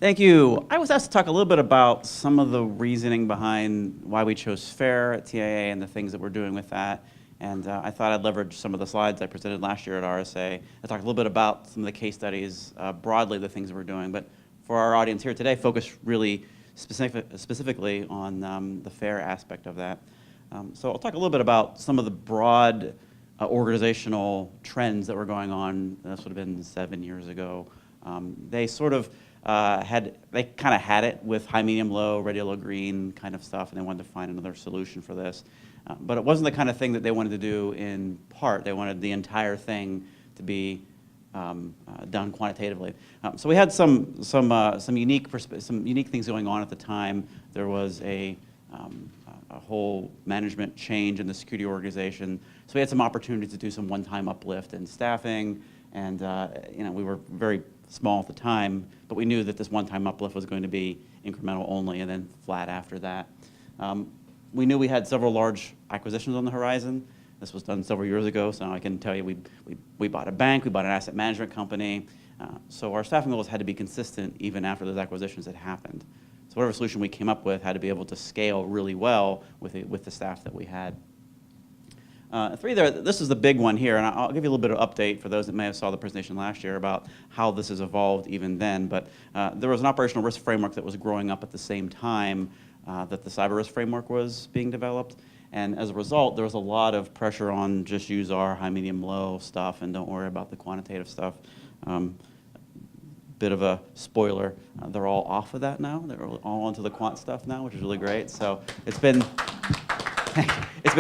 Thank you. I was asked to talk a little bit about some of the reasoning behind why we chose FAIR at TIAA and the things that we're doing with that. And I thought I'd leverage some of the slides I presented last year at RSA. I talked a little bit about some of the case studies, broadly the things that we're doing. But for our audience here today, focus really specifically on the FAIR aspect of that. So I'll talk a little bit about some of the broad organizational trends that were going on. This would have been 7 years ago. They sort of they kind of had it with high, medium, low, red, yellow, green kind of stuff, and they wanted to find another solution for this. But it wasn't the kind of thing that they wanted to do in part. They wanted the entire thing to be done quantitatively. So we had some unique things going on at the time. There was a whole management change in the security organization. So we had some opportunities to do some one-time uplift in staffing, and we were very small at the time, but we knew that this one-time uplift was going to be incremental only and then flat after that. We knew we had several large acquisitions on the horizon. This was done several years ago, so I can tell you we bought a bank, we bought an asset management company, so our staffing levels had to be consistent even after those acquisitions had happened. So whatever solution we came up with had to be able to scale really well with the staff that we had. This is the big one here, and I'll give you a little bit of update for those that may have saw the presentation last year about how this has evolved even then. But there was an operational risk framework that was growing up at the same time that the cyber risk framework was being developed. And as a result, there was a lot of pressure on just use our high, medium, low stuff and don't worry about the quantitative stuff. Bit of a spoiler, they're all off of that now. They're all onto the quant stuff now, which is really great. So it's been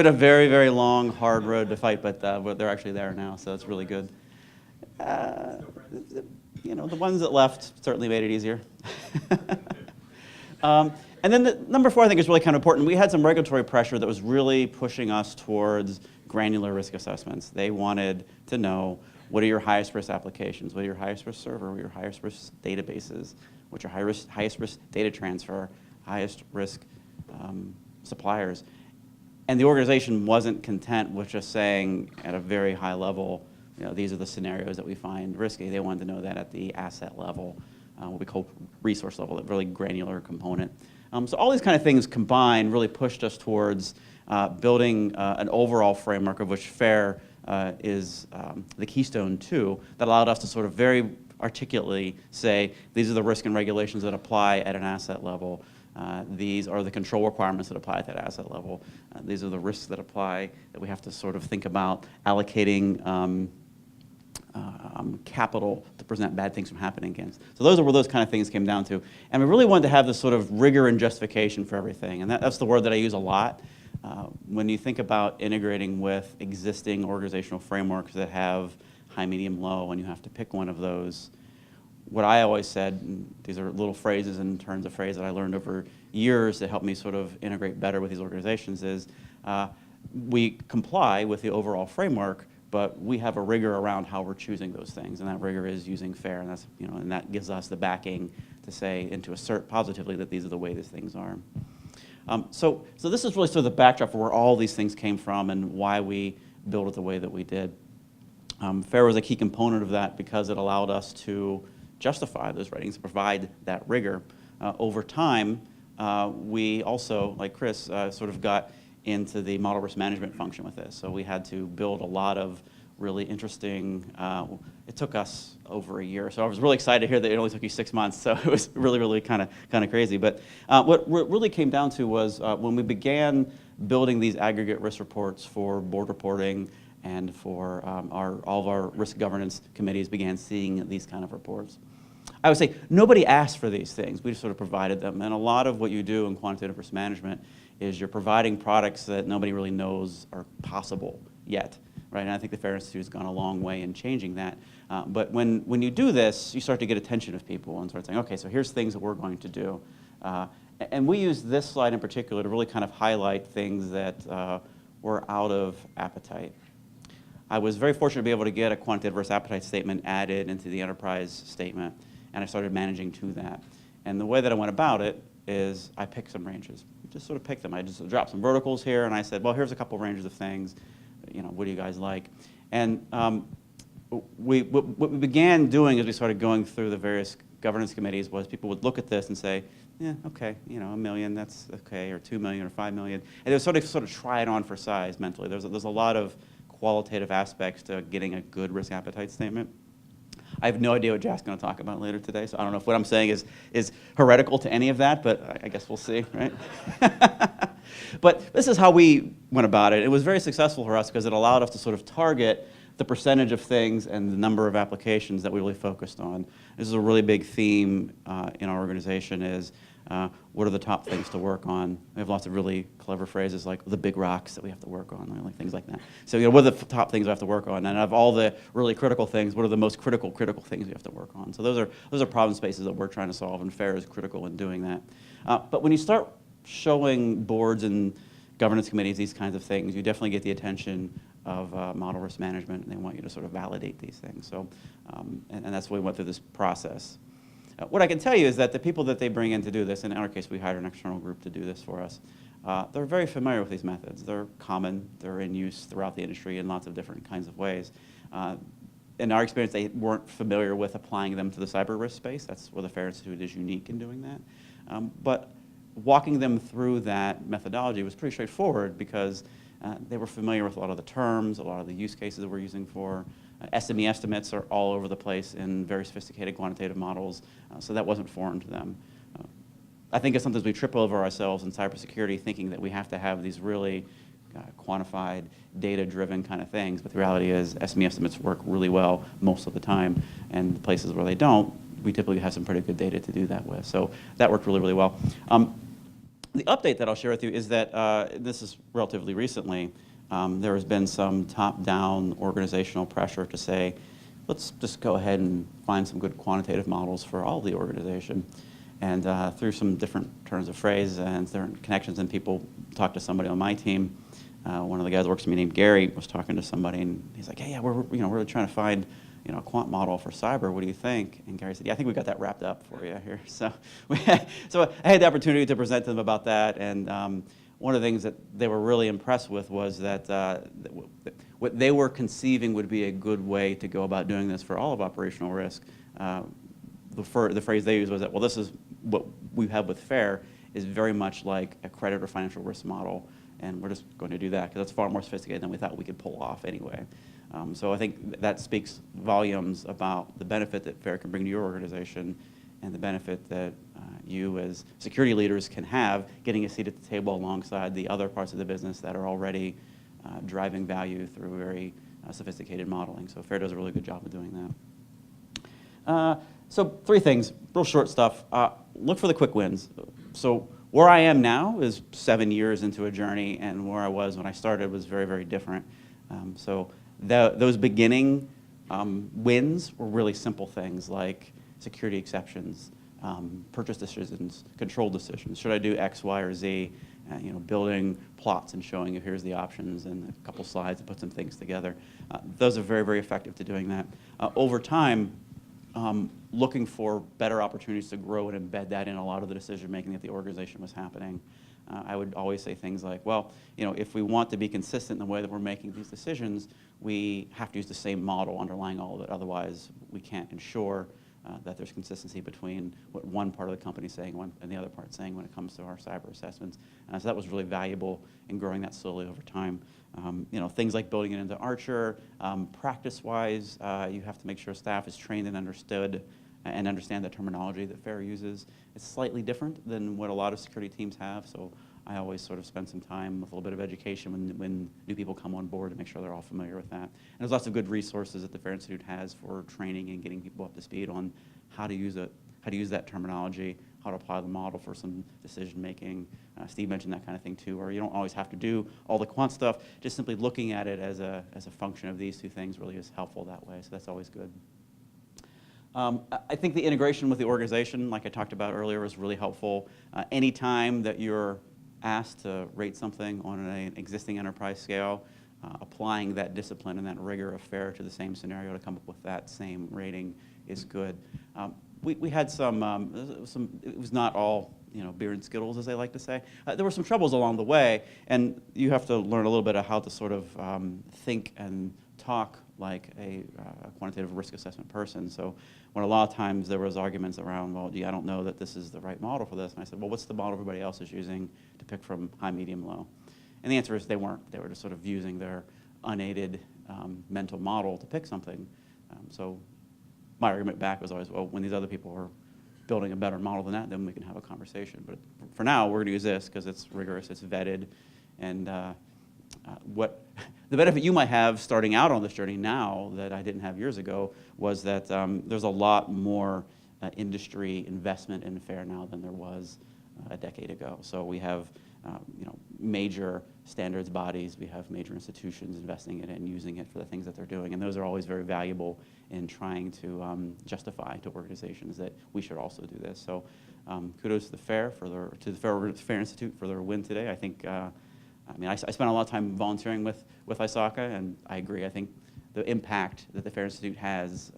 a very, very long, hard road to fight, but they're actually there now, so it's really good. The ones that left certainly made it easier. And then number 4, I think, is really kind of important. We had some regulatory pressure that was really pushing us towards granular risk assessments. They wanted to know, what are your highest risk applications? What are your highest risk server? What are your highest risk databases? What's your highest risk data transfer? Highest risk suppliers? And the organization wasn't content with just saying at a very high level, these are the scenarios that we find risky. They wanted to know that at the asset level, what we call resource level, a really granular component. So all these kind of things combined really pushed us towards building an overall framework, of which FAIR is the keystone too, that allowed us to sort of very articulately say, these are the risk and regulations that apply at an asset level. These are the control requirements that apply at that asset level. These are the risks that apply that we have to sort of think about allocating capital to prevent bad things from happening against. So those are where those kind of things came down to. And we really wanted to have this sort of rigor and justification for everything. And that's the word that I use a lot. When you think about integrating with existing organizational frameworks that have high, medium, low, and you have to pick one of those, what I always said, and these are little phrases and turns of phrase that I learned over years that helped me sort of integrate better with these organizations is, we comply with the overall framework, but we have a rigor around how we're choosing those things, and that rigor is using FAIR, and that's, and that gives us the backing to say and to assert positively that these are the way these things are. So this is really sort of the backdrop for where all these things came from and why we built it the way that we did. FAIR was a key component of that because it allowed us to justify those ratings, provide that rigor. Over time, we also, like Chris, sort of got into the model risk management function with this. So we had to build a lot of really interesting, it took us over a year. So I was really excited to hear that it only took you 6 months. So it was really, really kind of crazy. But what really came down to was when we began building these aggregate risk reports for board reporting and for all of our risk governance committees began seeing these kind of reports. I would say nobody asked for these things. We just sort of provided them. And a lot of what you do in quantitative risk management is you're providing products that nobody really knows are possible yet, right? And I think the FAIR Institute has gone a long way in changing that. But when you do this, you start to get attention of people and start saying, okay, so here's things that we're going to do. And we use this slide in particular to really kind of highlight things that were out of appetite. I was very fortunate to be able to get a quantitative risk appetite statement added into the enterprise statement, and I started managing to that. And the way that I went about it is I picked some ranges. Just sort of picked them. I just dropped some verticals here, and I said, well, here's a couple ranges of things. What do you guys like? And what we began doing is we started going through the various governance committees was people would look at this and say, yeah, okay, you know, $1 million, that's okay, or $2 million, or $5 million, and they would sort of try it on for size mentally. There's a lot of qualitative aspects to getting a good risk appetite statement. I have no idea what Jack's going to talk about later today, so I don't know if what I'm saying is heretical to any of that, but I guess we'll see, right? But this is how we went about it. It was very successful for us because it allowed us to sort of target the percentage of things and the number of applications that we really focused on. This is a really big theme in our organization is what are the top things to work on? We have lots of really clever phrases like the big rocks that we have to work on, like things like that. So you know, what are the top things we have to work on? And of all the really critical things, what are the most critical things we have to work on? So those are problem spaces that we're trying to solve, and FAIR is critical in doing that. But when you start showing boards and governance committees these kinds of things, you definitely get the attention of model risk management, and they want you to sort of validate these things. So, and that's why we went through this process. What I can tell you is that the people that they bring in to do this, and in our case we hired an external group to do this for us, they're very familiar with these methods. They're common, they're in use throughout the industry in lots of different kinds of ways. In our experience, they weren't familiar with applying them to the cyber risk space. That's where the FAIR Institute is unique in doing that. But walking them through that methodology was pretty straightforward because they were familiar with a lot of the terms, a lot of the use cases that we're using for. SME estimates are all over the place in very sophisticated quantitative models, so that wasn't foreign to them. I think it's sometimes we trip over ourselves in cybersecurity thinking that we have to have these really quantified, data-driven kind of things, but the reality is SME estimates work really well most of the time, and the places where they don't, we typically have some pretty good data to do that with. So that worked really, really well. The update that I'll share with you is that this is relatively recently. There has been some top-down organizational pressure to say, let's just go ahead and find some good quantitative models for all the organization. And through some different turns of phrase and different connections, and people talked to somebody on my team. One of the guys that works for me named Gary was talking to somebody, and he's like, hey, yeah, we're really trying to find a quant model for cyber. What do you think? And Gary said, yeah, I think we got that wrapped up for you here. So, so I had the opportunity to present to them about that, and one of the things that they were really impressed with was that what they were conceiving would be a good way to go about doing this for all of operational risk. The phrase they used was that, well, this is what we have with FAIR is very much like a credit or financial risk model, and we're just going to do that because that's far more sophisticated than we thought we could pull off anyway. So I think that speaks volumes about the benefit that FAIR can bring to your organization and the benefit that you as security leaders can have getting a seat at the table alongside the other parts of the business that are already driving value through very sophisticated modeling. So FAIR does a really good job of doing that. So 3 things, real short stuff. Look for the quick wins. So where I am now is 7 years into a journey, and where I was when I started was very, very different. So those beginning wins were really simple things like security exceptions, purchase decisions, control decisions. Should I do X, Y, or Z? Building plots and showing you here's the options and a couple slides to put some things together. Those are very, very effective to doing that. Over time, looking for better opportunities to grow and embed that in a lot of the decision making that the organization was happening. I would always say things like, well, if we want to be consistent in the way that we're making these decisions, we have to use the same model underlying all of it. Otherwise, we can't ensure that there's consistency between what one part of the company is saying and the other part saying when it comes to our cyber assessments. So that was really valuable in growing that slowly over time. Things like building it into Archer. Practice-wise, you have to make sure staff is trained and understood and understand the terminology that FAIR uses. It's slightly different than what a lot of security teams have, so I always sort of spend some time with a little bit of education when new people come on board to make sure they're all familiar with that. And there's lots of good resources that the FAIR Institute has for training and getting people up to speed on how to use that terminology, how to apply the model for some decision making. Steve mentioned that kind of thing too, where you don't always have to do all the quant stuff. Just simply looking at it as a function of these 2 things really is helpful that way, so that's always good. I think the integration with the organization, like I talked about earlier, is really helpful. Anytime that you're asked to rate something on an existing enterprise scale, applying that discipline and that rigor of FAIR to the same scenario to come up with that same rating is good. We had some, it was not all beer and Skittles, as they like to say. There were some troubles along the way, and you have to learn a little bit of how to sort of think and talk like a quantitative risk assessment person. So when a lot of times there was arguments around, well, gee, I don't know that this is the right model for this. And I said, well, what's the model everybody else is using to pick from high, medium, low? And the answer is they weren't. They were just sort of using their unaided mental model to pick something. So my argument back was always, well, when these other people are building a better model than that, then we can have a conversation. But for now, we're going to use this because it's rigorous, it's vetted, and what the benefit you might have starting out on this journey now that I didn't have years ago was that there's a lot more industry investment in FAIR now than there was a decade ago. So we have major standards bodies, we have major institutions investing in it and using it for the things that they're doing, and those are always very valuable in trying to justify to organizations that we should also do this. So kudos to the FAIR FAIR Institute for their win today. I think I spent a lot of time volunteering with ISACA, and I agree. I think the impact that the FAIR Institute has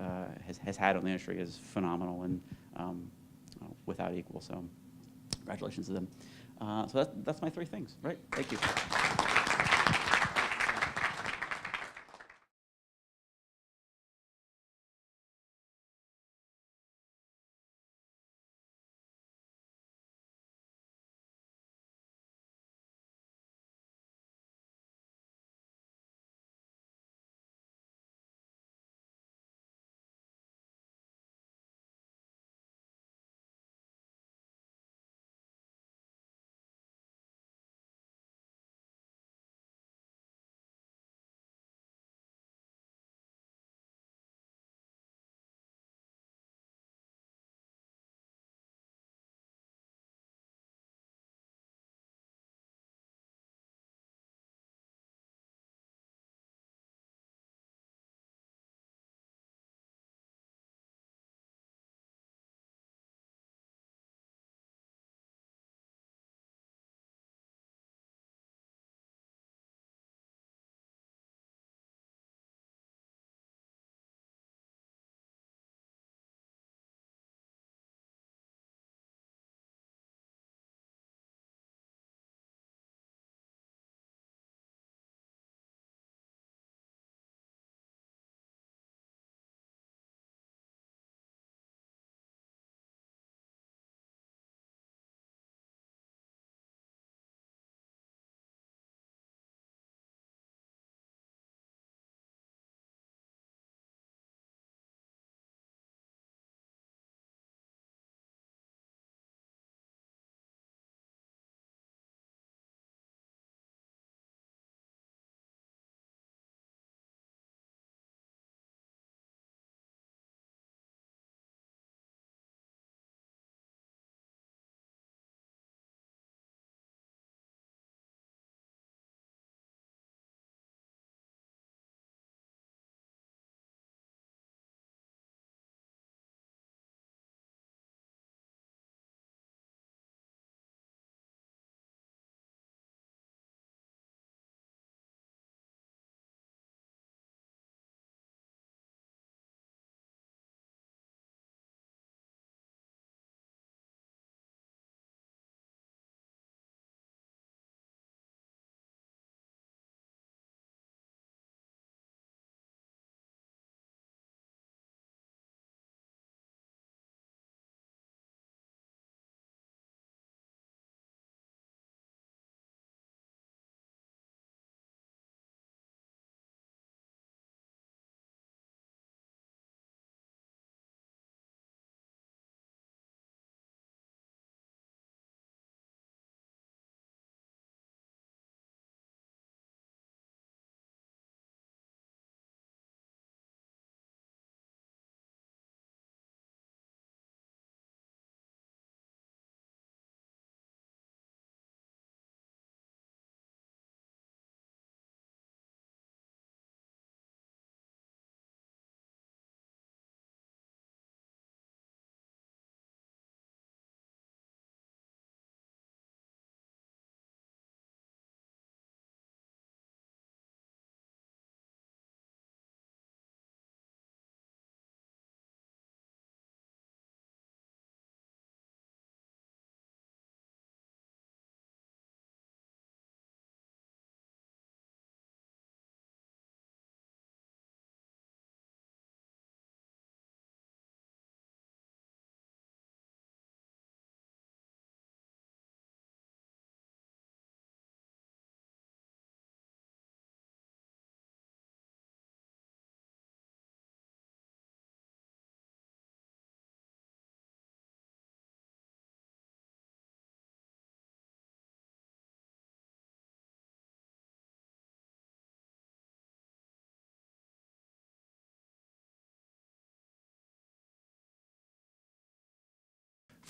had on the industry is phenomenal and without equal. So congratulations to them. So that's my 3 things, right? Thank you.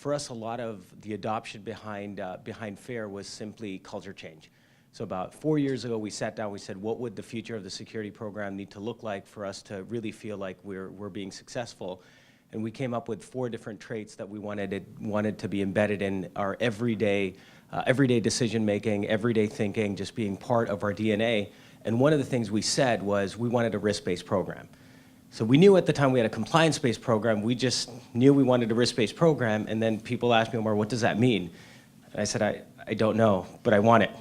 for us, a lot of the adoption behind FAIR was simply culture change. So about 4 years ago, we sat down, we said, what would the future of the security program need to look like for us to really feel like we're being successful? And we came up with 4 different traits that we wanted to be embedded in our everyday decision-making, everyday thinking, just being part of our DNA. And one of the things we said was we wanted a risk-based program. So we knew at the time we had a compliance-based program. We just knew we wanted a risk-based program. And then people asked me, Omar, what does that mean? And I said, I don't know, but I want it.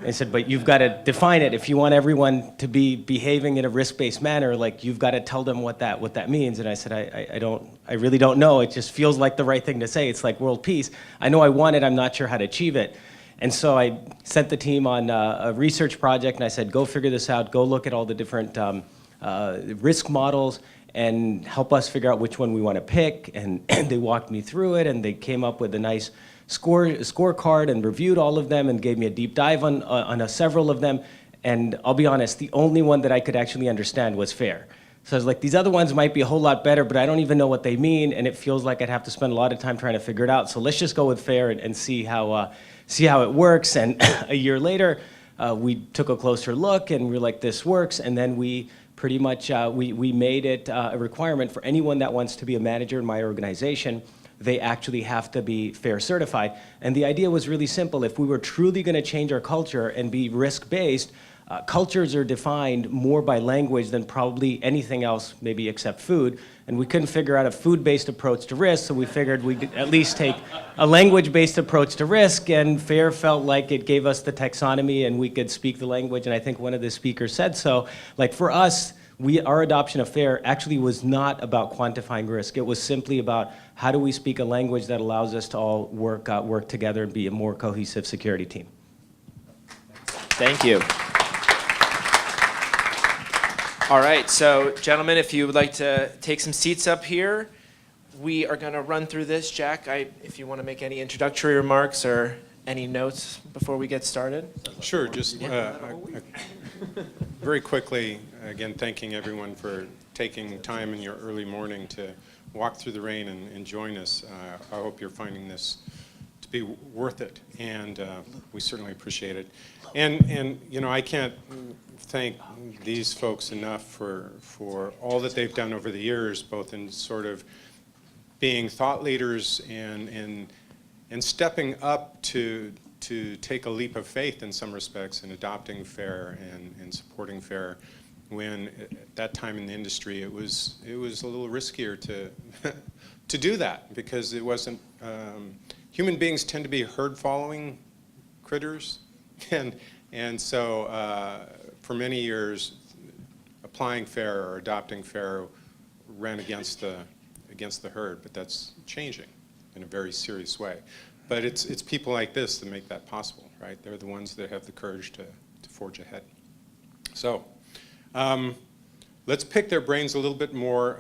They said, but you've got to define it. If you want everyone to be behaving in a risk-based manner, like you've got to tell them what that means. And I said, I really don't know. It just feels like the right thing to say. It's like world peace. I know I want it. I'm not sure how to achieve it. And so I sent the team on a research project, and I said, go figure this out. Go look at all the different risk models and help us figure out which one we want to pick. And they walked me through it, and they came up with a nice scorecard and reviewed all of them and gave me a deep dive on several of them. And I'll be honest, the only one that I could actually understand was FAIR. So I was like, these other ones might be a whole lot better, but I don't even know what they mean, and it feels like I'd have to spend a lot of time trying to figure it out. So let's just go with FAIR and see how it works. And a year later, we took a closer look, and we were like, this works. And then we pretty much we made it a requirement for anyone that wants to be a manager in my organization. They actually have to be FAIR certified. And the idea was really simple. If we were truly going to change our culture and be risk-based, cultures are defined more by language than probably anything else, maybe except food. And we couldn't figure out a food-based approach to risk, so we figured we'd at least take a language-based approach to risk, and FAIR felt like it gave us the taxonomy and we could speak the language, and I think one of the speakers said so. Like for us, our adoption of FAIR actually was not about quantifying risk. It was simply about how do we speak a language that allows us to all work together and be a more cohesive security team. Thank you. All right, so gentlemen, if you would like to take some seats up here, we are going to run through this. Jack, if you want to make any introductory remarks or any notes before we get started. Sure, just very quickly, again, thanking everyone for taking time in your early morning to walk through the rain and join us. I hope you're finding this to be worth it, and we certainly appreciate it. And you know, I can't thank these folks enough for all that they've done over the years, both in sort of being thought leaders and stepping up to take a leap of faith in some respects in adopting FAIR and supporting FAIR, when at that time in the industry it was a little riskier to do that, because it wasn't human beings tend to be herd following critters, and so for many years applying FAIR or adopting FAIR ran against the herd, but that's changing in a very serious way. But it's people like this that make that possible, right? They're the ones that have the courage to forge ahead. So let's pick their brains a little bit more.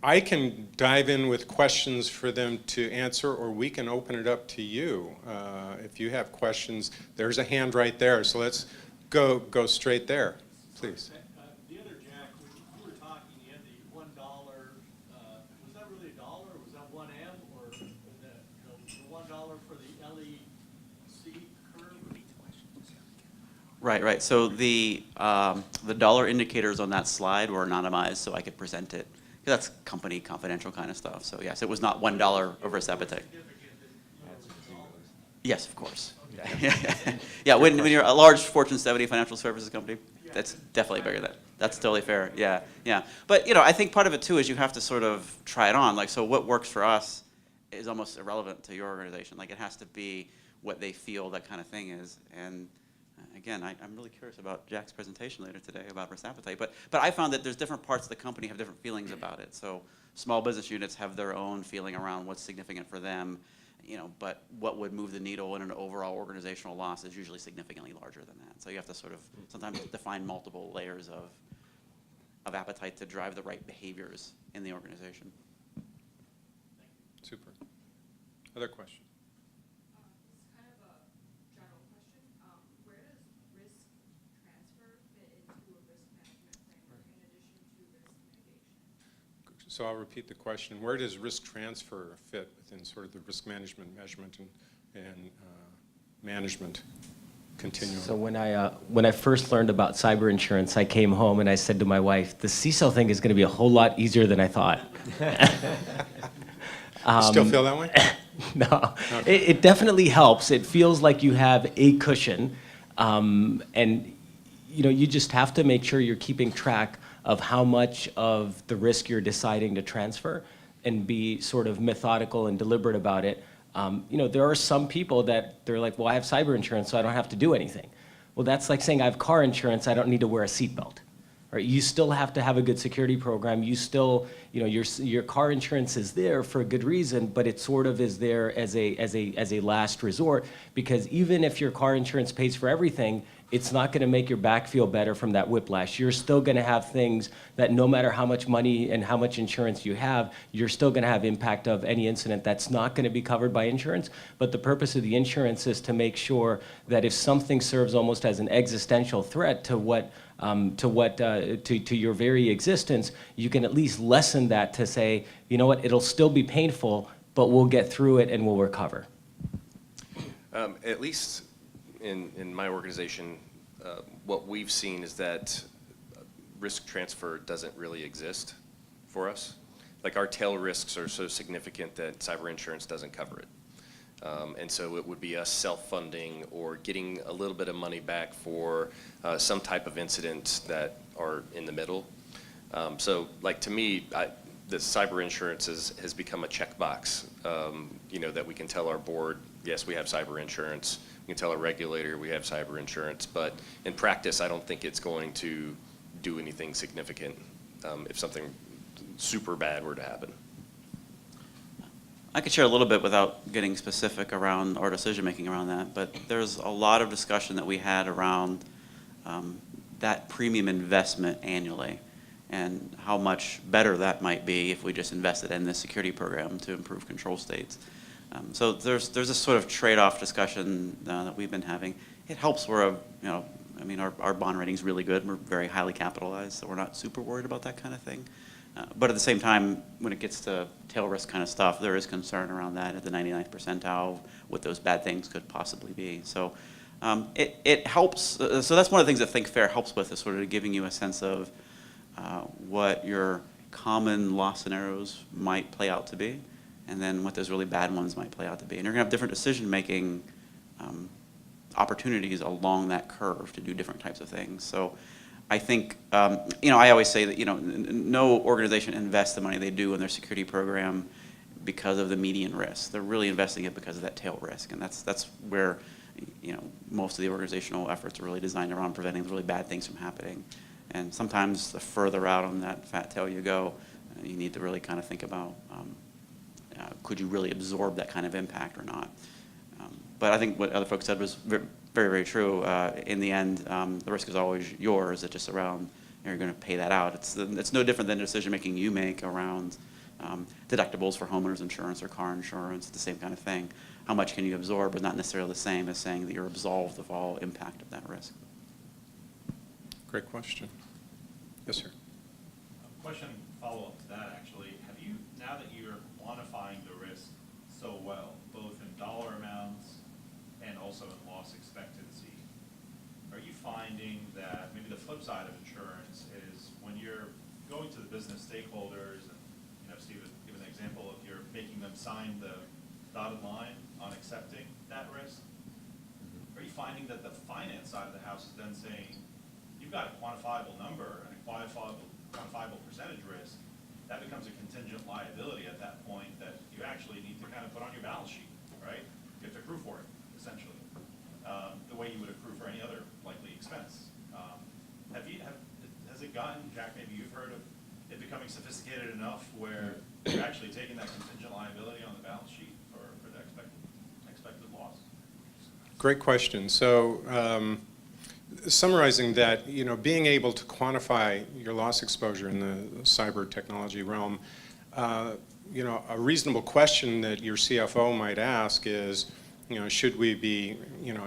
I can dive in with questions for them to answer, or we can open it up to you. If you have questions, there's a hand right there, so let's go straight there, please. The other Jack, when you were talking, you had the $1, was that really $1, or was that 1M, or the $1 for the LEC curve? Right. So the dollar indicators on that slide were anonymized, so I could present it. That's company confidential kind of stuff. So yes, it was not $1 over risk appetite. Yes, of course. Yeah, when you're a large Fortune 70 financial services company, that's definitely bigger than that. That's totally fair. Yeah. But you know, I think part of it too is you have to sort of try it on. Like, so what works for us is almost irrelevant to your organization. Like, it has to be what they feel that kind of thing is. And again, I'm really curious about Jack's presentation later today about risk appetite. But I found that there's different parts of the company have different feelings about it. So small business units have their own feeling around what's significant for them. You know, but what would move the needle in an overall organizational loss is usually significantly larger than that. So you have to sort of sometimes define multiple layers of appetite to drive the right behaviors in the organization. Super. Other questions? This is kind of a general question. Where does risk transfer fit into a risk management framework in addition to risk mitigation? So I'll repeat the question. Where does risk transfer fit within sort of the risk management, measurement, and management continuum? So when I first learned about cyber insurance, I came home and I said to my wife, the CISO thing is going to be a whole lot easier than I thought. You still feel that way? No, Okay. it definitely helps. It feels like you have a cushion, and you just have to make sure you're keeping track of how much of the risk you're deciding to transfer, and be sort of methodical and deliberate about it. There are some people that they're like, well, I have cyber insurance, so I don't have to do anything. Well, that's like saying I have car insurance, I don't need to wear a seatbelt. Right? You still have to have a good security program. You still, your car insurance is there for a good reason, but it sort of is there as a last resort, because even if your car insurance pays for everything, it's not going to make your back feel better from that whiplash. You're still going to have things that no matter how much money and how much insurance you have, you're still going to have impact of any incident that's not going to be covered by insurance. But the purpose of the insurance is to make sure that if something serves almost as an existential threat to your very existence, you can at least lessen that to say, you know what, it'll still be painful, but we'll get through it and we'll recover. At least in my organization, what we've seen is that risk transfer doesn't really exist for us. Like, our tail risks are so significant that cyber insurance doesn't cover it. And so it would be us self-funding or getting a little bit of money back for some type of incidents that are in the middle. So, like, to me, the cyber insurance has become a checkbox, that we can tell our board, yes, we have cyber insurance. We can tell a regulator we have cyber insurance. But in practice, I don't think it's going to do anything significant if something super bad were to happen. I could share a little bit without getting specific around our decision-making around that, but there's a lot of discussion that we had around that premium investment annually and how much better that might be if we just invested in this security program to improve control states. So there's this sort of trade-off discussion that we've been having. It helps where, our bond rating's really good. We're very highly capitalized, so we're not super worried about that kind of thing. But at the same time, when it gets to tail risk kind of stuff, there is concern around that at the 99th percentile, what those bad things could possibly be. So it helps. So that's one of the things that Think Fair helps with, is sort of giving you a sense of what your common loss scenarios might play out to be, and then what those really bad ones might play out to be. And you're going to have different decision-making opportunities along that curve to do different types of things. So I think, I always say that, no organization invests the money they do in their security program because of the median risk. They're really investing it because of that tail risk. And that's where, most of the organizational efforts are really designed around preventing the really bad things from happening. And sometimes the further out on that fat tail you go, you need to really kind of think about, could you really absorb that kind of impact or not? But I think what other folks said was very, very true. In the end, the risk is always yours. It's just around, you're going to pay that out. It's no different than the decision-making you make around deductibles for homeowners insurance or car insurance. It's the same kind of thing. How much can you absorb, but not necessarily the same as saying that you're absolved of all impact of that risk. Great question. Yes, sir. Question follow-up to that, actually. Have you, now that you're quantifying the risk so well, both in dollar amounts and also in loss expectancy, are you finding that maybe the flip side of insurance is when you're going to the business stakeholders, and Steve has given an example of you're making them sign the dotted line on accepting that risk, are you finding that the finance side of the house is then saying, you've got a quantifiable number and a quantifiable percentage risk, that becomes a contingent liability at that point that you actually need to kind of put on your balance sheet, right? You have to accrue for it, essentially, the way you would accrue for any other likely expense. Has it gotten, Jack, maybe you've heard of it becoming sophisticated enough where you're actually taking that contingent liability on the balance sheet for the expected loss? Great question. So summarizing that, being able to quantify your loss exposure in the cyber technology realm, a reasonable question that your CFO might ask is, should we be,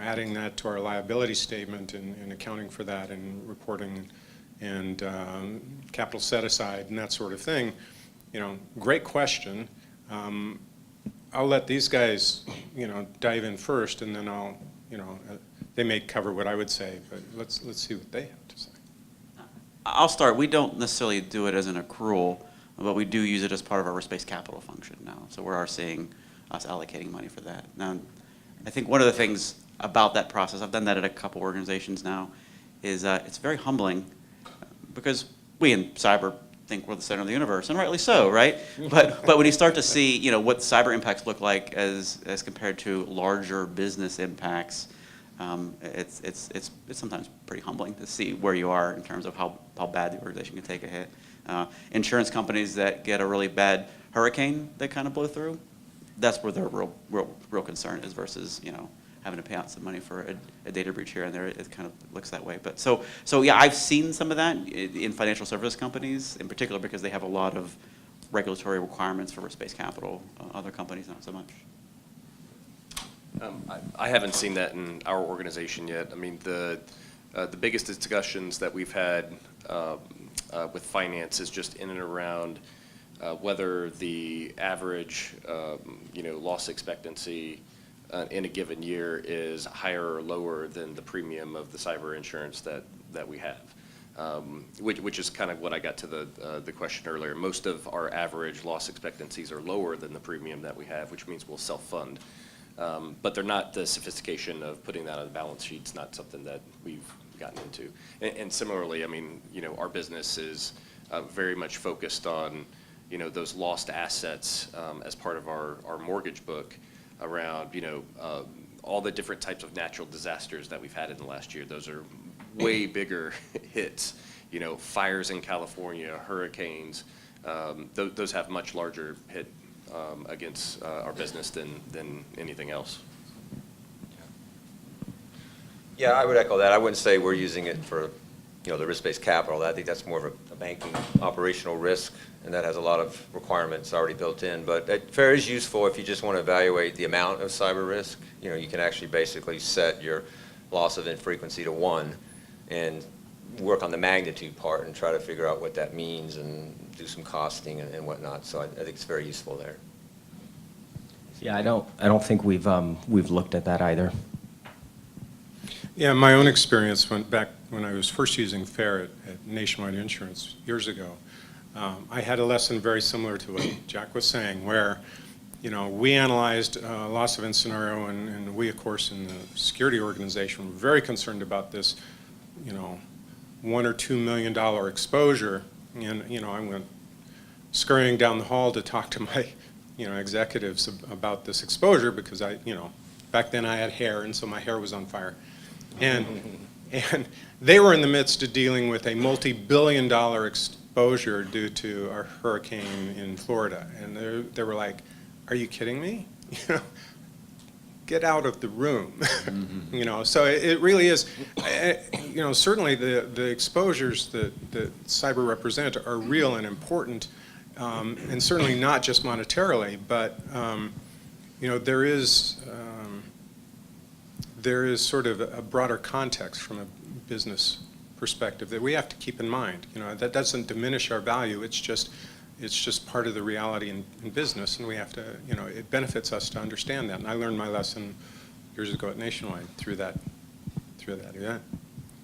adding that to our liability statement and accounting for that and reporting and capital set aside and that sort of thing. great question. I'll let these guys, dive in first, and then I'll, they may cover what I would say, but let's see what they have to say. I'll start. We don't necessarily do it as an accrual, but we do use it as part of our risk-based capital function now. So we are seeing us allocating money for that. Now, I think one of the things about that process, I've done that at a couple organizations now, is it's very humbling because we in cyber think we're the center of the universe, and rightly so, right? But when you start to see, what cyber impacts look like as compared to larger business impacts, it's sometimes pretty humbling to see where you are in terms of how bad the organization can take a hit. Insurance companies that get a really bad hurricane that kind of blow through, that's where their real concern is versus having to pay out some money for a data breach here and there. It kind of looks that way. But so yeah, I've seen some of that in financial service companies in particular because they have a lot of regulatory requirements for risk-based capital. Other companies not so much. I haven't seen that in our organization yet. I mean, the biggest discussions that we've had with finance is just in and around whether the average, loss expectancy in a given year is higher or lower than the premium of the cyber insurance that we have, which is kind of what I got to the question earlier. Most of our average loss expectancies are lower than the premium that we have, which means we'll self-fund. But they're not the sophistication of putting that on the balance sheet. It's not something that we've gotten into. And similarly, I mean, our business is very much focused on, those lost assets as part of our mortgage book around, all the different types of natural disasters that we've had in the last year. Those are way bigger hits, fires in California, hurricanes. Those have much larger hit against our business than anything else. Yeah, I would echo that. I wouldn't say we're using it for, the risk-based capital. I think that's more of a banking operational risk, and that has a lot of requirements already built in. But FAIR is useful if you just want to evaluate the amount of cyber risk. You can actually basically set your loss event frequency to 1 and work on the magnitude part and try to figure out what that means and do some costing and whatnot. So I think it's very useful there. Yeah, I don't think we've looked at that either. Yeah, my own experience went back when I was first using FAIR at Nationwide Insurance years ago. I had a lesson very similar to what Jack was saying, where we analyzed a loss event scenario, and we, of course, in the security organization, were very concerned about this, $1 or $2 million exposure. And I went scurrying down the hall to talk to my executives about this exposure because back then I had hair, and so my hair was on fire. And they were in the midst of dealing with a multi-billion-dollar exposure due to a hurricane in Florida. And they were like, "Are you kidding me? Get out of the room." So it really is, certainly the exposures that cyber represent are real and important, and certainly not just monetarily, but there is sort of a broader context from a business perspective that we have to keep in mind. That doesn't diminish our value. It's just part of the reality in business, and we have to, it benefits us to understand that. And I learned my lesson years ago at Nationwide through that event.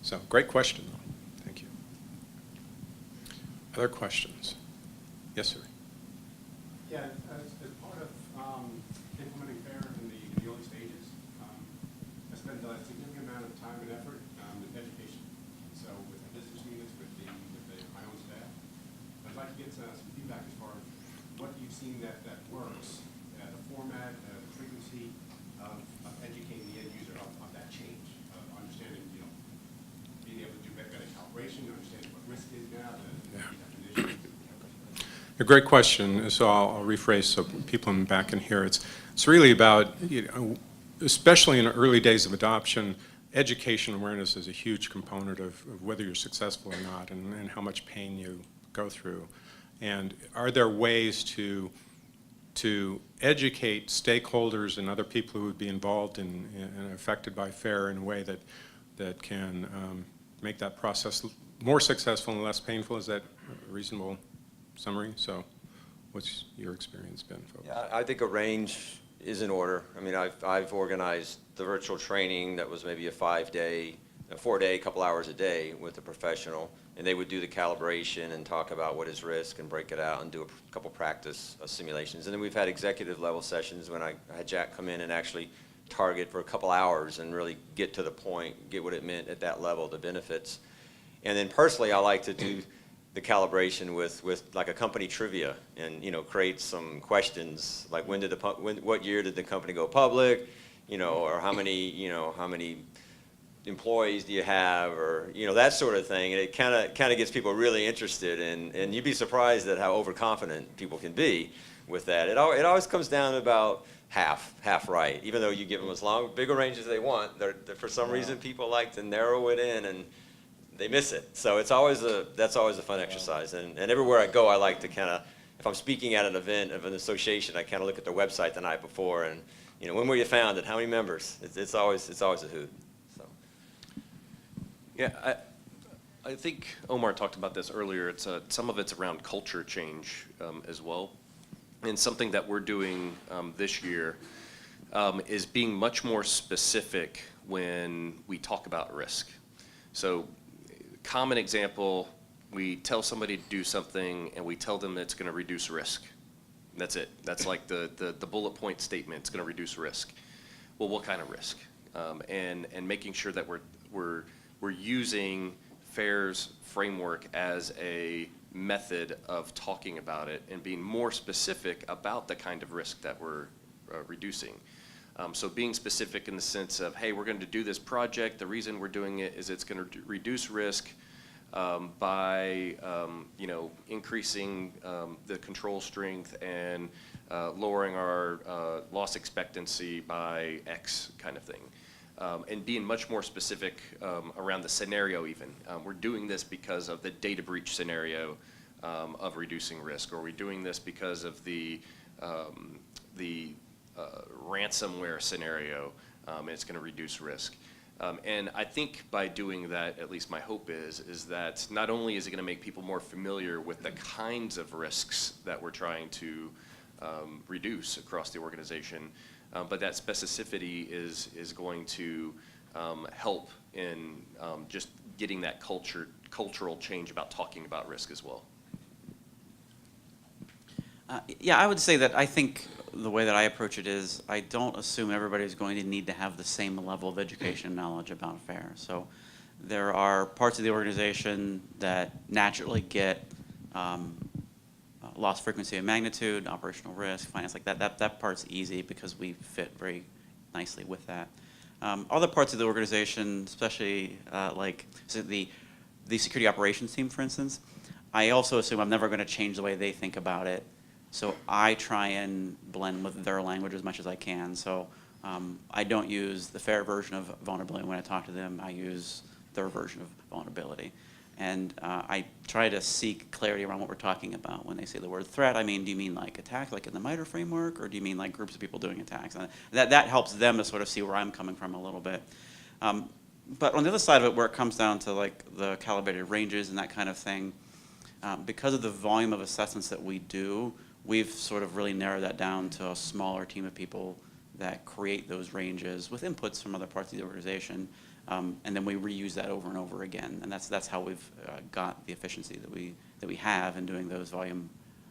So great question, though. Thank you. Other questions? Yes, sir. Yeah, as part of implementing FAIR in the early stages, I spent a significant amount of time and effort with education. So with the business units, with my own staff, I'd like to get some feedback as far as what you've seen that works, the format, the frequency of educating the end user of that change, of understanding, being able to do better calibration, understanding what risk is now, the definition. A great question, so I'll rephrase so people in the back can hear. It's really about, especially in the early days of adoption, education awareness is a huge component of whether you're successful or not and how much pain you go through. And are there ways to educate stakeholders and other people who would be involved and affected by FAIR in a way that can make that process more successful and less painful? Is that a reasonable summary? So What's your experience been, folks? Yeah, I think a range is in order. I mean, I've organized the virtual training that was maybe a 5-day, a 4-day, couple hours a day with a professional, and they would do the calibration and talk about what is risk and break it out and do a couple practice simulations. And then we've had executive level sessions when I had Jack come in and actually target for a couple hours and really get to the point, get what it meant at that level, the benefits. And then personally, I like to do the calibration with like a company trivia and, create some questions like what year did the company go public, or how many employees do you have, or, that sort of thing. And it kind of gets people really interested, and you'd be surprised at how overconfident people can be with that. It always comes down to about half right, even though you give them as bigger range as they want. For some reason, people like to narrow it in, and they miss it. So that's always a fun exercise. And everywhere I go, I like to kind of, if I'm speaking at an event of an association, I kind of look at their website the night before, and when were you founded? How many members? It's always a hoot. So. Yeah, I think Omar talked about this earlier. Some of it's around culture change as well. And something that we're doing this year is being much more specific when we talk about risk. So, common example, we tell somebody to do something and we tell them that it's going to reduce risk. That's it. That's like the bullet point statement. It's going to reduce risk. Well, what kind of risk? And making sure that we're using FAIR's framework as a method of talking about it and being more specific about the kind of risk that we're reducing. So being specific in the sense of, hey, we're going to do this project. The reason we're doing it is it's going to reduce risk by increasing the control strength and lowering our loss expectancy by X kind of thing. And being much more specific around the scenario even. We're doing this because of the data breach scenario of reducing risk, or we're doing this because of the ransomware scenario, and it's going to reduce risk. And I think by doing that, at least my hope is that not only is it going to make people more familiar with the kinds of risks that we're trying to reduce across the organization, but that specificity is going to help in just getting that cultural change about talking about risk as well. Yeah, I would say that I think the way that I approach it is I don't assume everybody's going to need to have the same level of education and knowledge about FAIR. So there are parts of the organization that naturally get loss frequency and magnitude, operational risk, finance, like that. That part's easy because we fit very nicely with that. Other parts of the organization, especially like the security operations team, for instance, I also assume I'm never going to change the way they think about it. So I try and blend with their language as much as I can. So I don't use the FAIR version of vulnerability when I talk to them. I use their version of vulnerability. And I try to seek clarity around what we're talking about. When they say the word threat, I mean, do you mean like attack, like in the MITRE framework, or do you mean like groups of people doing attacks? And that helps them to sort of see where I'm coming from a little bit. But on the other side of it, where it comes down to like the calibrated ranges and that kind of thing, because of the volume of assessments that we do, we've sort of really narrowed that down to a smaller team of people that create those ranges with inputs from other parts of the organization, and then we reuse that over and over again. And that's how we've got the efficiency that we have in doing those volume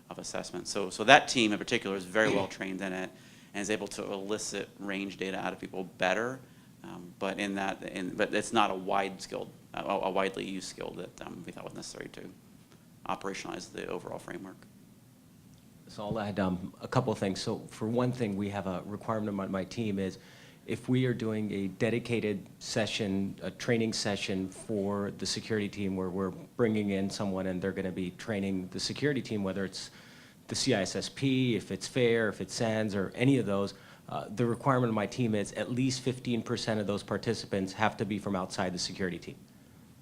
of assessments. So that team in particular is very well trained in it and is able to elicit range data out of people better. But but it's not a widely used skill that we thought was necessary to operationalize the overall framework. So I'll add a couple of things. So for one thing, we have a requirement on my team is if we are doing a dedicated session, a training session for the security team where we're bringing in someone and they're going to be training the security team, whether it's the CISSP, if it's FAIR, if it's SANS, or any of those, the requirement of my team is at least 15% of those participants have to be from outside the security team.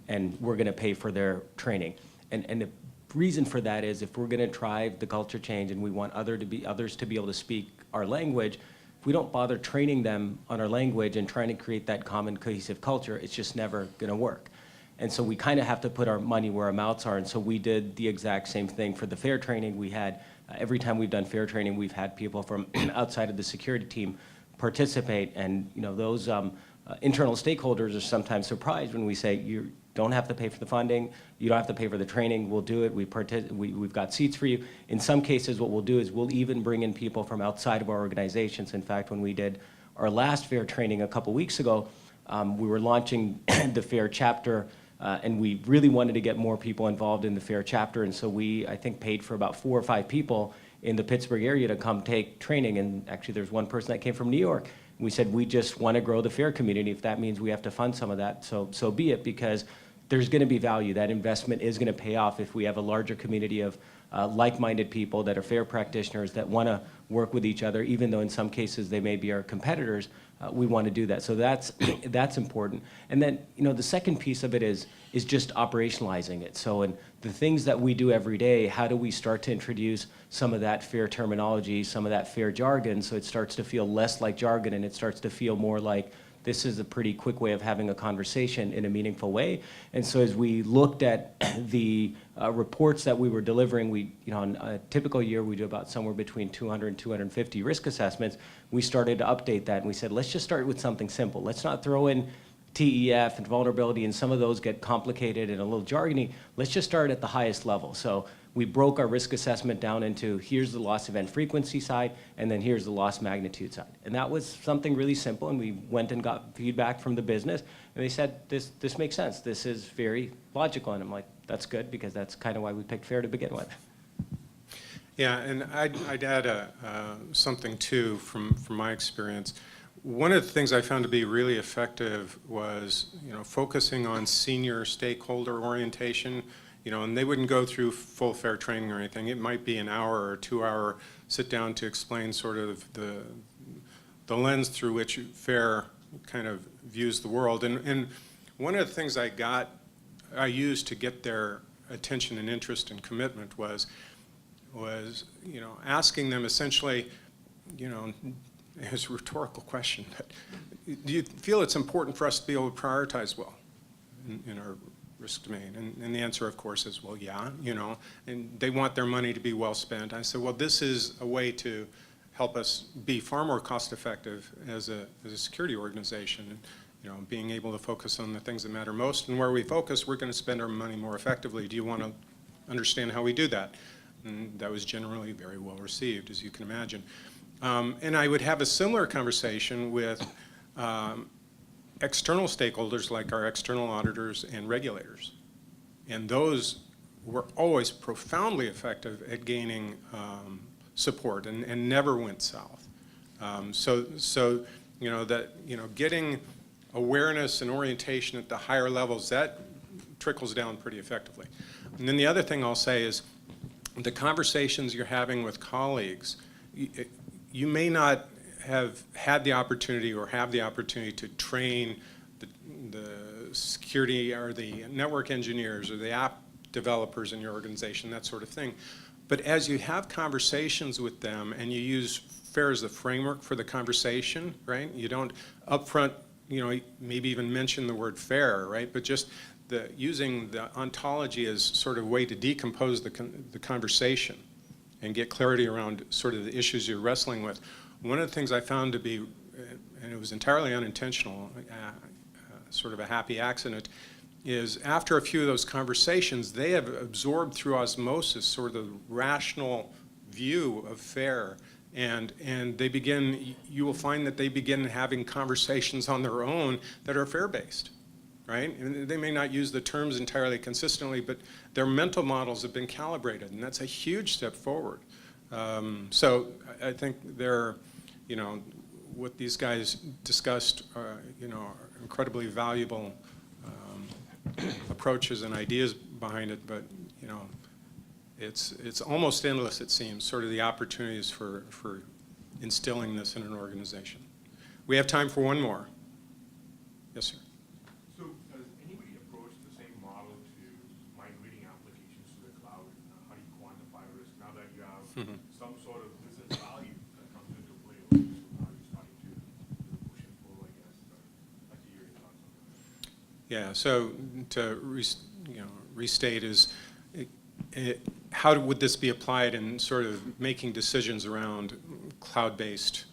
And we're going to pay for their training. And the reason for that is if we're going to drive the culture change and we want others to be able to speak our language, if we don't bother training them on our language and trying to create that common cohesive culture, it's just never going to work. And so we kind of have to put our money where our mouths are. And so we did the exact same thing for the FAIR training. We had Every time we've done fair training, we've had people from outside of the security team participate, and those internal stakeholders are sometimes surprised when we say, you don't have to pay for the funding, you don't have to pay for the training, we'll do it, we've got seats for you. In some cases, what we'll do is we'll even bring in people from outside of our organizations. In fact, when we did our last fair training a couple weeks ago, we were launching the fair chapter, and we really wanted to get more people involved in the fair chapter, and so we, I think, paid for about 4 or 5 people in the Pittsburgh area to come take training, and actually there's one person that came from New York. We said, we just want to grow the fair community. If that means we have to fund some of that, so be it, because there's going to be value. That investment is going to pay off if we have a larger community of like-minded people that are fair practitioners that want to work with each other, even though in some cases they may be our competitors. We want to do that. So that's important. And then, the second piece of it is just operationalizing it. So in the things that we do every day, how do we start to introduce some of that fair terminology, some of that fair jargon, so it starts to feel less like jargon and it starts to feel more like this is a pretty quick way of having a conversation in a meaningful way. And so as we looked at the reports that we were delivering, on a typical year, we do about somewhere between 200 and 250 risk assessments. We started to update that, and we said, let's just start with something simple. Let's not throw in TEF and vulnerability, and some of those get complicated and a little jargony. Let's just start at the highest level. So we broke our risk assessment down into, here's the loss event frequency side, and then here's the loss magnitude side. And that was something really simple, and we went and got feedback from the business, and they said, this makes sense. This is very logical. And I'm like, that's good, because that's kind of why we picked FAIR to begin with. Yeah, and I'd add something too from my experience. One of the things I found to be really effective was, focusing on senior stakeholder orientation. And they wouldn't go through full fair training or anything. It might be an hour or 2-hour sit down to explain sort of the lens through which fair kind of views the world. And one of the things I used to get their attention and interest and commitment was asking them essentially, it was a rhetorical question, but do you feel it's important for us to be able to prioritize well in our risk domain? And the answer, of course, is, well, yeah, and they want their money to be well spent. I said, well, this is a way to help us be far more cost effective as a security organization, and, being able to focus on the things that matter most. And where we focus, we're going to spend our money more effectively. Do you want to understand how we do that? And that was generally very well received, as you can imagine. And I would have a similar conversation with external stakeholders like our external auditors and regulators. And those were always profoundly effective at gaining support and never went south. So getting awareness and orientation at the higher levels, that trickles down pretty effectively. And then the other thing I'll say is the conversations you're having with colleagues, you may not have had the opportunity or have the opportunity to train the security or the network engineers or the app developers in your organization, that sort of thing. But as you have conversations with them and you use FAIR as the framework for the conversation, right? You don't upfront, maybe even mention the word FAIR, right? But just using the ontology as sort of a way to decompose the conversation and get clarity around sort of the issues you're wrestling with. One of the things I found to be, and it was entirely unintentional, sort of a happy accident, is after a few of those conversations, they have absorbed through osmosis sort of the rational view of FAIR, and you will find that they begin having conversations on their own that are FAIR-based, right? And they may not use the terms entirely consistently, but their mental models have been calibrated, and that's a huge step forward. So I think what these guys discussed are incredibly valuable approaches and ideas behind it, but it's almost endless, it seems, sort of the opportunities for instilling this in an organization. We have time for one more. Yes, sir. So does anybody approach the same model to migrating applications to the cloud? How do you quantify risk now that you have some sort of business value that comes into play? So how are you starting to push and pull, I guess? I'd like to hear your thoughts on that. Yeah, so to restate is, how would this be applied in sort of making decisions around cloud-based,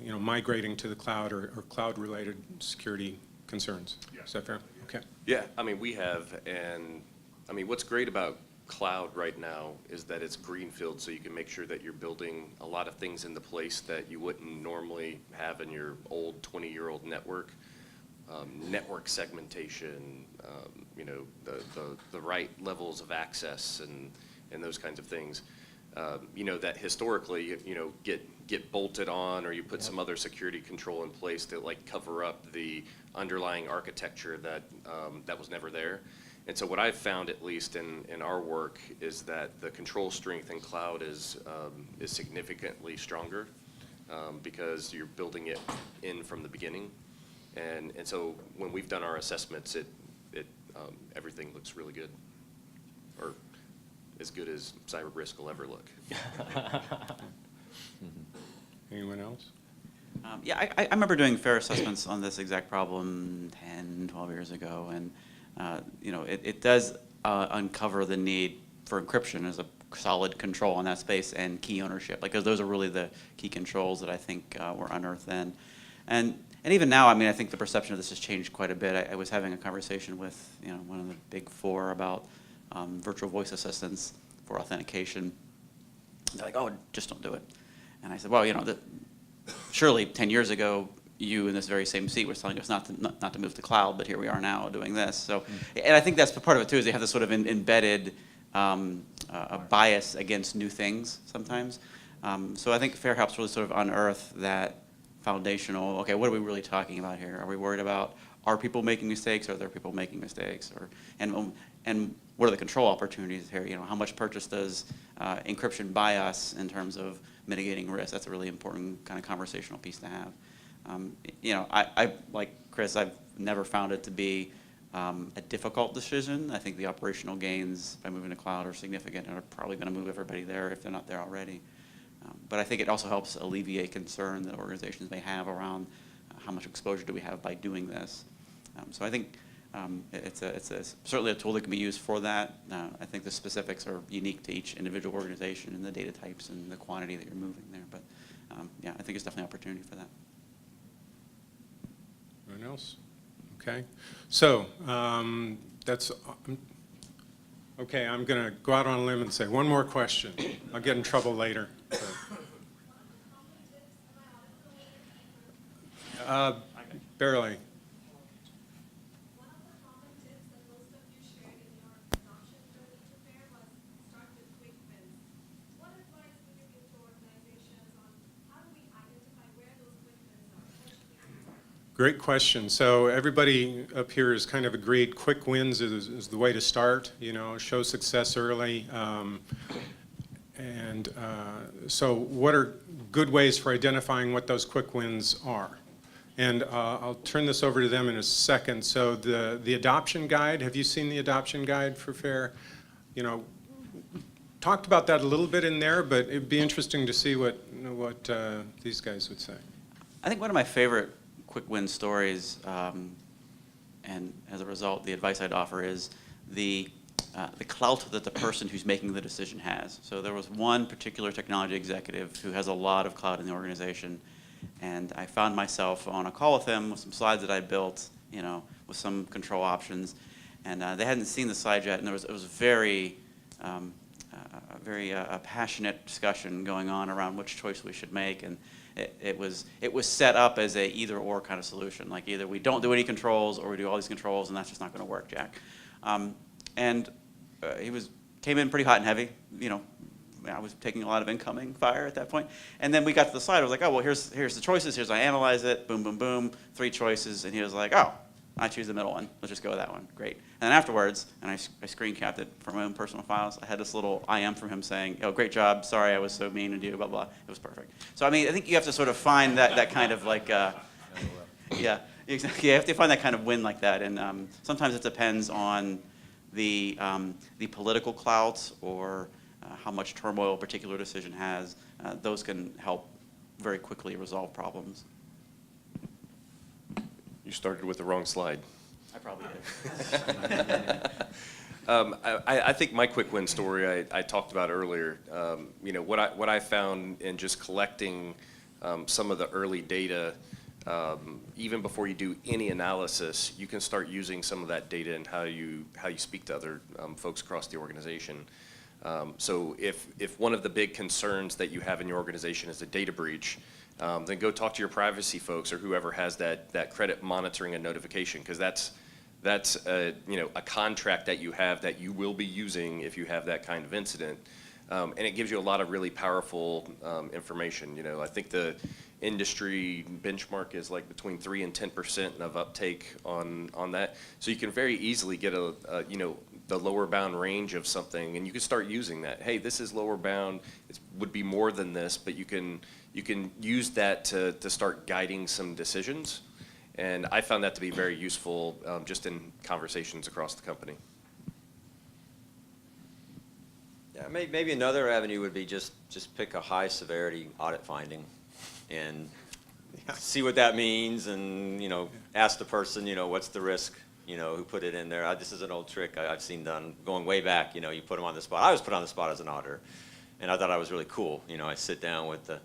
migrating to the cloud or cloud-related security concerns? Is that fair? Okay. Yeah, I mean, we have, and I mean, what's great about cloud right now is that it's greenfield, so you can make sure that you're building a lot of things into place that you wouldn't normally have in your old 20-year-old network. Network segmentation, the right levels of access and those kinds of things. That historically, get bolted on, or you put some other security control in place to like cover up the underlying architecture that was never there. And so what I've found, at least in our work, is that the control strength in cloud is significantly stronger because you're building it in from the beginning. And so when we've done our assessments, everything looks really good, or as good as cyber risk will ever look. Anyone else? Yeah, I remember doing fair assessments on this exact problem 10, 12 years ago, and it does uncover the need for encryption as a solid control in that space and key ownership, because those are really the key controls that I think were unearthed then. And even now, I mean, I think the perception of this has changed quite a bit. I was having a conversation with one of the big four about virtual voice assistants for authentication. They're like, oh, just don't do it. And I said, well, surely 10 years ago, you in this very same seat was telling us not to move to cloud, but here we are now doing this. So, and I think that's part of it too, is they have this sort of embedded a bias against new things sometimes. So I think FAIR helps really sort of unearth that foundational, okay, what are we really talking about here? Are we worried about, are people making mistakes, or are there people making mistakes? And what are the control opportunities here? How much purchase does encryption buy us in terms of mitigating risk? That's a really important kind of conversational piece to have. I like Chris, I've never found it to be a difficult decision. I think the operational gains by moving to cloud are significant and are probably going to move everybody there if they're not there already. But I think it also helps alleviate concern that organizations may have around how much exposure do we have by doing this. So I think it's certainly a tool that can be used for that. I think the specifics are unique to each individual organization and the data types and the quantity that you're moving there. But yeah, I think it's definitely an opportunity for that. Anyone else? Okay. So that's okay. I'm going to go out on a limb and say one more question. I'll get in trouble later. Barely. One of the common tips that most of you shared in your adoption journey to FAIR was start with quick wins. What advice would you give to organizations on how do we identify where those quick wins are? Great question. So everybody up here has kind of agreed quick wins is the way to start, show success early. So what are good ways for identifying what those quick wins are? And I'll turn this over to them in a second. So the adoption guide, have you seen the adoption guide for FAIR? Talked about that a little bit in there, but it'd be interesting to see what these guys would say. I think one of my favorite quick win stories, and as a result, the advice I'd offer is the clout that the person who's making the decision has. So there was one particular technology executive who has a lot of clout in the organization, and I found myself on a call with him with some slides that I built, with some control options, and they hadn't seen the slide yet, and it was a very passionate discussion going on around which choice we should make, and it was set up as a either-or kind of solution, like either we don't do any controls or we do all these controls, and that's just not going to work, Jack. And he came in pretty hot and heavy, I was taking a lot of incoming fire at that point. And then we got to the slide. I was like, oh, well, here's the choices. Here's how I analyze it. Boom, boom, boom. 3 choices. And he was like, oh, I choose the middle one. Let's just go with that one. Great. And then afterwards, and I screen capped it from my own personal files, I had this little IM from him saying, oh, great job. Sorry I was so mean to you, blah, blah. It was perfect. So, I mean, I think you have to sort of find that kind of like, yeah, exactly. You have to find that kind of win like that. And sometimes it depends on the political clout or how much turmoil a particular decision has. Those can help very quickly resolve problems. You started with the wrong slide. I probably did. I think my quick win story I talked about earlier, you know, what I found in just collecting some of the early data, even before you do any analysis, you can start using some of that data in how you speak to other folks across the organization. So if one of the big concerns that you have in your organization is a data breach, then go talk to your privacy folks or whoever has that credit monitoring and notification, because that's a, you know, a contract that you have that you will be using if you have that kind of incident. And it gives you a lot of really powerful information. You know, I think the industry benchmark is like between 3 and 10% of uptake on that. So you can very easily get a you know, the lower bound range of something, and you can start using that. Hey, this is lower bound. It would be more than this, but you can use that to start guiding some decisions. And I found that to be very useful just in conversations across the company. Yeah, maybe another avenue would be just pick a high severity audit finding and see what that means, and, you know, ask the person, you know, what's the risk, you know, who put it in there. This is an old trick I've seen done going way back. You know, you put them on the spot. I was put on the spot as an auditor, and I thought I was really cool. You know, I sit down with the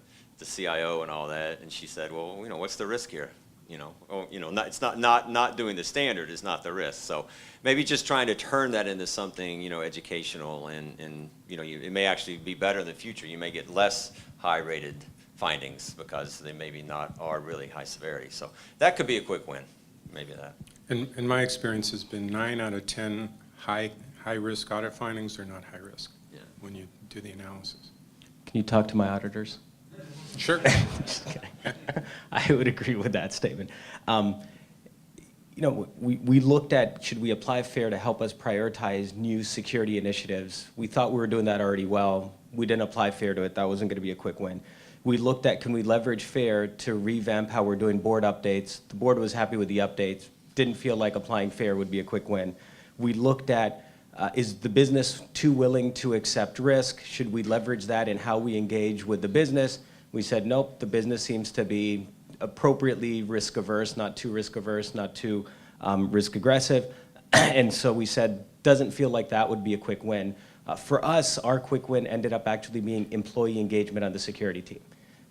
CIO and all that, and she said, well, you know, what's the risk here? You know, it's not doing the standard is not the risk. So maybe just trying to turn that into something, you know, educational, and you know, it may actually be better in the future. You may get less high-rated findings because they maybe are really high severity. So that could be a quick win, maybe that. And my experience has been 9 out of 10 high-risk audit findings are not high risk when you do the analysis. Can you talk to my auditors? Sure. Just kidding. I would agree with that statement. You know, we looked at, should we apply FAIR to help us prioritize new security initiatives? We thought we were doing that already well. We didn't apply FAIR to it. That wasn't going to be a quick win. We looked at, can we leverage FAIR to revamp how we're doing board updates? The board was happy with the updates. Didn't feel like applying FAIR would be a quick win. We looked at, is the business too willing to accept risk? Should we leverage that in how we engage with the business? We said, nope, the business seems to be appropriately risk averse, not too risk averse, not too risk aggressive. And so we said, doesn't feel like that would be a quick win. For us, our quick win ended up actually being employee engagement on the security team.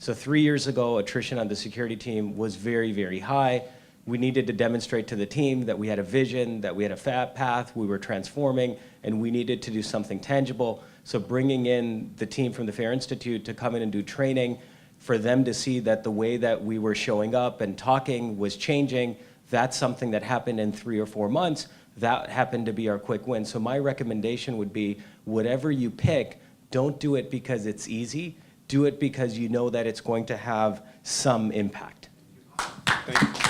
So 3 years ago, attrition on the security team was very, very high. We needed to demonstrate to the team that we had a vision, that we had a path, we were transforming, and we needed to do something tangible. So bringing in the team from the FAIR Institute to come in and do training, for them to see that the way that we were showing up and talking was changing, that's something that happened in 3 or 4 months. That happened to be our quick win. So my recommendation would be, whatever you pick, don't do it because it's easy. Do it because you know that it's going to have some impact. Thank you.